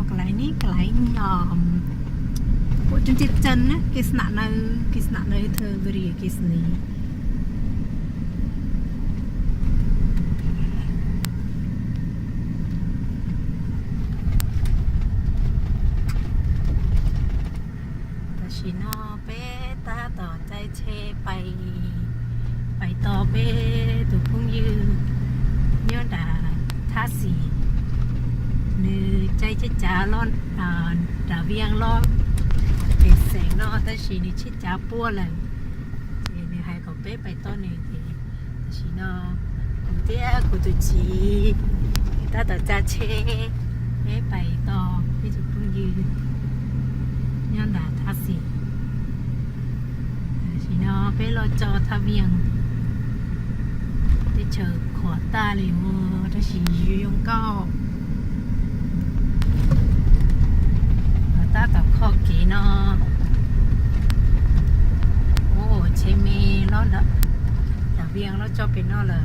cái này ní cái này bộ chân chết chân á cái sạn nơi thơ về cái này ta chỉ nó bé taต่อใจเชไปต่อเป้ตุพุ่งยืนย้อนด่าท่าสีนึกใจจะจ่าร้อนด่าเวียงร้อนเป็นแสงนอแต่ชีนี่ชิดจ่าปั้วเลยนี่ให้เขาเป้ไปต้นเองทีชีนอกูเตี้ยกูตุจีตาต่อจ่าเชเป้ไปต่อพี่ตุพุ่งยืนย้อนด่าท่าสีชีนอเป้รอจอทะเวียงchờ khó ta liền ta chỉ dùng cao ta tập khó kỹ nó ô chế mê nó đó là viên nó cho bên nó là